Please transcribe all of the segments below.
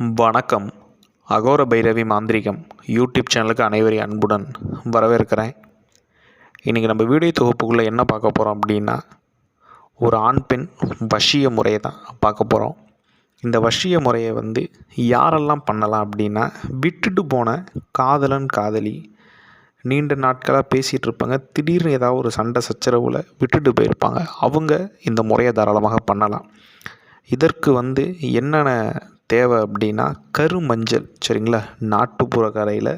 வணக்கம். அகோர பைரவி மாந்திரிகம் யூடியூப் சேனலுக்கு அனைவரையும் அன்புடன் வரவேற்கிறேன். இன்றைக்கி நம்ம வீடியோ தொகுப்புக்குள்ளே என்ன பார்க்க போகிறோம் அப்படின்னா, ஒரு ஆண் பெண் வசிய முறையை தான் பார்க்க போகிறோம். இந்த வசிய முறையை யாரெல்லாம் பண்ணலாம் அப்படின்னா, விட்டுட்டு போன காதலன் காதலி நீண்ட நாட்களாக பேசிகிட்டு இருப்பாங்க, திடீர்னு ஏதாவது ஒரு சண்டை சச்சரவில் விட்டுட்டு போயிருப்பாங்க. அவங்க இந்த முறையை தாராளமாக பண்ணலாம். இதற்கு என்னென்ன தேவை அப்படின்னா, கருமஞ்சள். சரிங்களா, நாட்டுப்புற கடையில்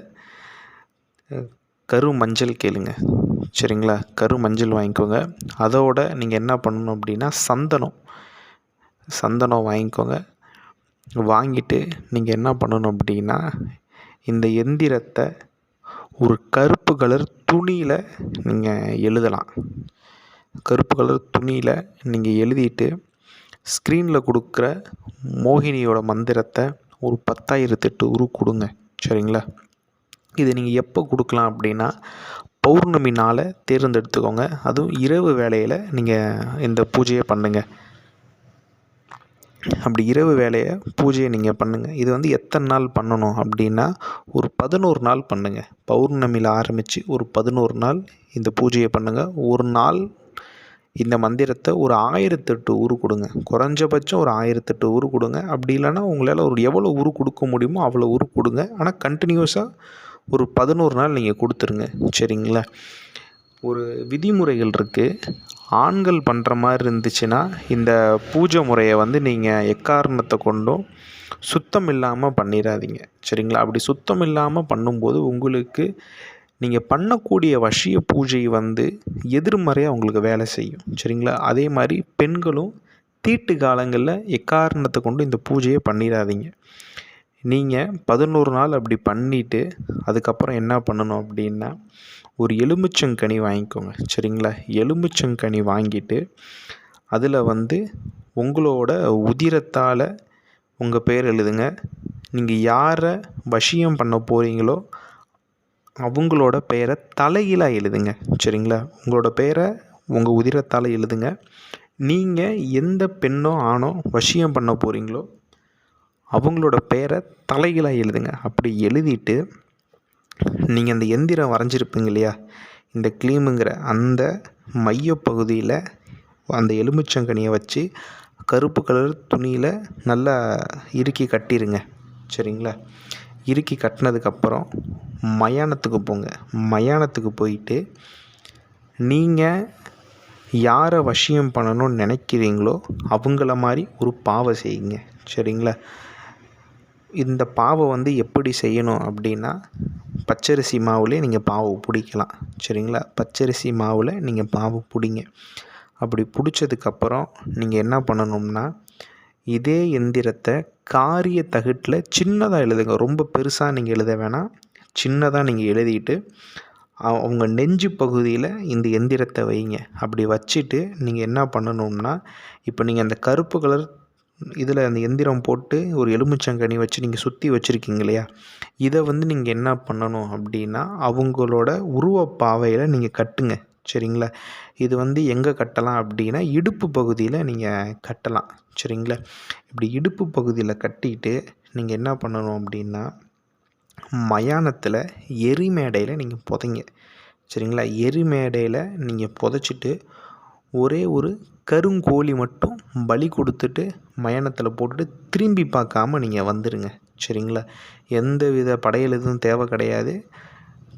கருமஞ்சள் கேளுங்க. சரிங்களா, கருமஞ்சள் வாங்கிக்கோங்க. அதோட நீங்கள் என்ன பண்ணணும் அப்படின்னா, சந்தனம் வாங்கிக்கோங்க. வாங்கிட்டு நீங்கள் என்ன பண்ணணும் அப்படின்னா, இந்த எந்திரத்தை ஒரு கருப்பு கலர் துணியில் நீங்கள் எழுதலாம். கருப்பு கலர் துணியில் நீங்கள் எழுதிட்டு ஸ்க்ரீனில் கொடுக்குற மோகினியோட மந்திரத்தை ஒரு 10,008 உரு கொடுங்க. சரிங்களா, இது நீங்கள் எப்போ கொடுக்கலாம் அப்படின்னா, பௌர்ணமி நாளை தேர்ந்தெடுத்துக்கோங்க. அதுவும் இரவு வேளையில் நீங்கள் இந்த பூஜையை பண்ணுங்கள். அப்படி இரவு வேலையை பூஜையை நீங்கள் பண்ணுங்கள். இது எத்தனை நாள் பண்ணணும் அப்படின்னா, ஒரு 11 நாள் பண்ணுங்கள். பௌர்ணமியில் ஆரம்பித்து ஒரு 11 நாள் இந்த பூஜையை பண்ணுங்கள். ஒரு நாள் இந்த மந்திரத்தை ஒரு 1008 உரு கொடுங்க. குறைஞ்சபட்சம் ஒரு 1008 உரு கொடுங்க. அப்படி இல்லைன்னா உங்களால் எவ்வளோ உரு கொடுக்க முடியுமோ அவ்வளோ உரு கொடுங்க. ஆனால் கண்டினியூஸாக ஒரு 11 நாள் நீங்கள் கொடுத்துருங்க. சரிங்களா, ஒரு விதிமுறைகள் இருக்குது. ஆண்கள் பண்ணுற மாதிரி இருந்துச்சுன்னா, இந்த பூஜை முறையை நீங்கள் எக்காரணத்தை கொண்டும் சுத்தம் இல்லாமல் பண்ணிடாதீங்க. சரிங்களா, அப்படி சுத்தம் இல்லாமல் பண்ணும்போது உங்களுக்கு நீங்கள் பண்ணக்கூடிய வசிய பூஜை எதிர்மறையாக உங்களுக்கு வேலை செய்யும். சரிங்களா, அதே மாதிரி பெண்களும் தீட்டு காலங்களில் எக்காரணத்தை கொண்டு இந்த பூஜையை பண்ணிடாதீங்க. நீங்கள் 11 நாள் அப்படி பண்ணிவிட்டு அதுக்கப்புறம் என்ன பண்ணணும் அப்படின்னா, ஒரு எலுமிச்சங்கனி வாங்கிக்கோங்க. சரிங்களா, எலுமிச்சங்கனி வாங்கிட்டு அதில் உங்களோட உதிரத்தால் உங்கள் பேர் எழுதுங்க. நீங்கள் யாரை வசியம் பண்ண போகிறீங்களோ அவங்களோட பெயரை தலைகீழாக எழுதுங்க. சரிங்களா, உங்களோட பெயரை உங்கள் உதிரத்தால் எழுதுங்க. நீங்கள் எந்த பெண்ணோ ஆணோ வசியம் பண்ண போகிறீங்களோ அவங்களோட பெயரை தலைகீழாக எழுதுங்க. அப்படி எழுதிட்டு நீங்கள் அந்த எந்திரம் வரைஞ்சிருப்பீங்க இல்லையா, இந்த க்ளீமுங்கிற அந்த மையப்பகுதியில் அந்த எலுமிச்சங்கனியை வச்சு கருப்பு கலர் துணியில் நல்லா இறுக்கி கட்டிடுங்க. சரிங்களா, இறுக்கி கட்டினதுக்கப்புறம் மயானத்துக்கு போங்க. மயானத்துக்கு போயிட்டு நீங்கள் யாரை வசியம் பண்ணணும்னு நினைக்கிறீங்களோ அவங்கள மாதிரி ஒரு பாவை செய்யுங்க. சரிங்களா, இந்த பாவை எப்படி செய்யணும் அப்படின்னா, பச்சரிசி மாவுலேயே நீங்கள் பாவை பிடிக்கலாம். சரிங்களா, பச்சரிசி மாவில் நீங்கள் பாவை பிடிங்க. அப்படி பிடிச்சதுக்கப்புறம் நீங்கள் என்ன பண்ணணும்னா, இதே எந்திரத்தை காரிய தகட்டில் சின்னதாக எழுதுங்க. ரொம்ப பெருசாக நீங்கள் எழுத வேணாம், சின்னதாக நீங்கள் எழுதிட்டு அவங்க நெஞ்சு பகுதியில் இந்த எந்திரத்தை வைங்க. அப்படி வச்சுட்டு நீங்கள் என்ன பண்ணணும்னா, இப்போ நீங்கள் அந்த கருப்பு கலர் இதில் அந்த எந்திரம் போட்டு ஒரு எலுமிச்சங்கனி வச்சு நீங்கள் சுற்றி வச்சுருக்கீங்க இல்லையா, இதை நீங்கள் என்ன பண்ணணும் அப்படின்னா, அவங்களோட உருவப்பாவையில் நீங்கள் கட்டுங்க. சரிங்களா, இது எங்கே கட்டலாம் அப்படின்னா, இடுப்பு பகுதியில் நீங்கள் கட்டலாம். சரிங்களா, இப்படி இடுப்பு பகுதியில் கட்டிட்டு நீங்கள் என்ன பண்ணணும் அப்படின்னா, மயானத்தில் எரிமேடையில் நீங்கள் புதைங்க. சரிங்களா, எரிமேடையில் நீங்கள் புதைச்சிட்டு ஒரே ஒரு கருங்கோழி மட்டும் பலி கொடுத்துட்டு மயானத்தில் போட்டுட்டு திரும்பி பார்க்காம நீங்கள் வந்துடுங்க. சரிங்களா, எந்த வித படையல் எதுவும் தேவை கிடையாது.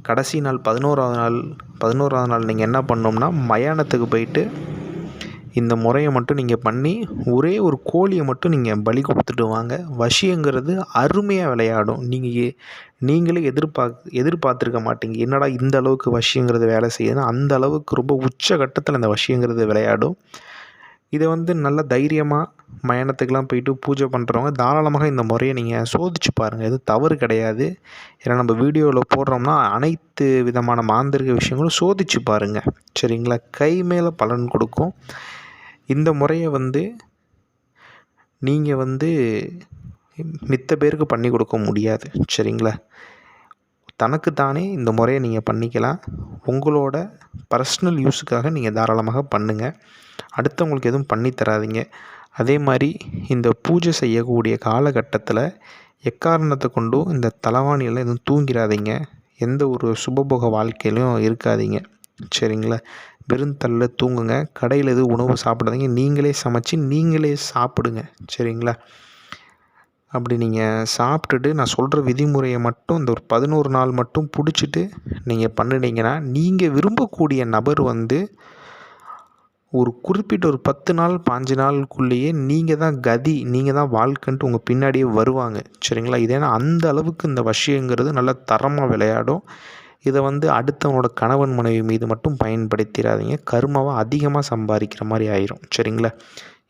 கடைசி நாள் 11ஆவது நாள் நீங்கள் என்ன பண்ணோம்னா, மயானத்துக்கு போயிட்டு இந்த முறையை மட்டும் நீங்கள் பண்ணி ஒரே ஒரு கோழியை மட்டும் நீங்கள் பலி கொடுத்துட்டு வாங்க. வசியங்கிறது அருமையாக விளையாடும். நீங்களே எதிர்பார்த்துருக்க மாட்டீங்க, என்னடா இந்த அளவுக்கு வசியங்கிறது வேலை செய்யுதுன்னா, அந்த அளவுக்கு ரொம்ப உச்சகட்டத்தில் அந்த வசியங்கிறது விளையாடும். இதை நல்ல தைரியமாக மயானத்துக்கெலாம் போயிட்டு பூஜை பண்ணுறவங்க தாராளமாக இந்த முறையை நீங்கள் சோதிச்சு பாருங்கள். எதுவும் தவறு கிடையாது. ஏன்னா நம்ம வீடியோவில் போடுறோம்னா அனைத்து விதமான மாந்திரிக விஷயங்களும் சோதிச்சு பாருங்கள். சரிங்களா, கை மேலே பலன் கொடுக்கும். இந்த முறையை நீங்கள் மித்த பேருக்கு பண்ணி கொடுக்க முடியாது. சரிங்களா, தனக்குத்தானே இந்த முறையை நீங்கள் பண்ணிக்கலாம். உங்களோட பர்சனல் யூஸுக்காக நீங்கள் தாராளமாக பண்ணுங்கள். அடுத்தவங்களுக்கு எதுவும் பண்ணி தராதீங்க. அதே மாதிரி இந்த பூஜை செய்யக்கூடிய காலகட்டத்தில் எக்காரணத்தை கொண்டும் இந்த தலைவாணியில் எதுவும் தூங்கிடாதீங்க. எந்த ஒரு சுபபோக வாழ்க்கையிலையும் இருக்காதீங்க. சரிங்களா? வெறுந்தலையில் தூங்குங்க. கடையில் எதுவும் உணவு சாப்பிடாதீங்க. நீங்களே சமைச்சு நீங்களே சாப்பிடுங்க. சரிங்களா? அப்படி நீங்கள் சாப்பிட்டுட்டு நான் சொல்கிற விதிமுறையை மட்டும் இந்த ஒரு 11 நாள் மட்டும் பிடிச்சிட்டு நீங்கள் பண்ணினீங்கன்னா, நீங்கள் விரும்பக்கூடிய நபர் வந்து ஒரு குறிப்பிட்ட ஒரு 10 நாள் 5 நாளுக்குள்ளேயே நீங்கள் தான் கதி, நீங்கள் தான் வாழ்க்கைன்ட்டு உங்கள் பின்னாடியே வருவாங்க. சரிங்களா? இது ஏன்னா அந்த அளவுக்கு இந்த வசியங்கிறது நல்லா தரமாக விளையாடும். இதை வந்து அடுத்தவனோட கணவன் மனைவி மீது மட்டும் பயன்படுத்திடாதீங்க. கர்மாவை அதிகமாக சம்பாதிக்கிற மாதிரி ஆயிரும். சரிங்களா?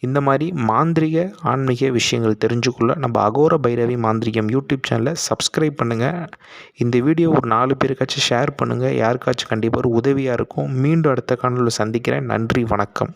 இந்த மாதிரி மாந்திரிக ஆன்மீக விஷயங்கள் தெரிஞ்சுக்கொள்ள நம்ம அகோர பைரவி மாந்திரிகம் யூடியூப் சேனலை சப்ஸ்கிரைப் பண்ணுங்கள். இந்த வீடியோ ஒரு 4 பேருக்காச்சும் ஷேர் பண்ணுங்கள். யாருக்காச்சும் கண்டிப்பாக ஒரு உதவியாக இருக்கும். மீண்டும் அடுத்த காணொலியில் சந்திக்கிறேன். நன்றி, வணக்கம்.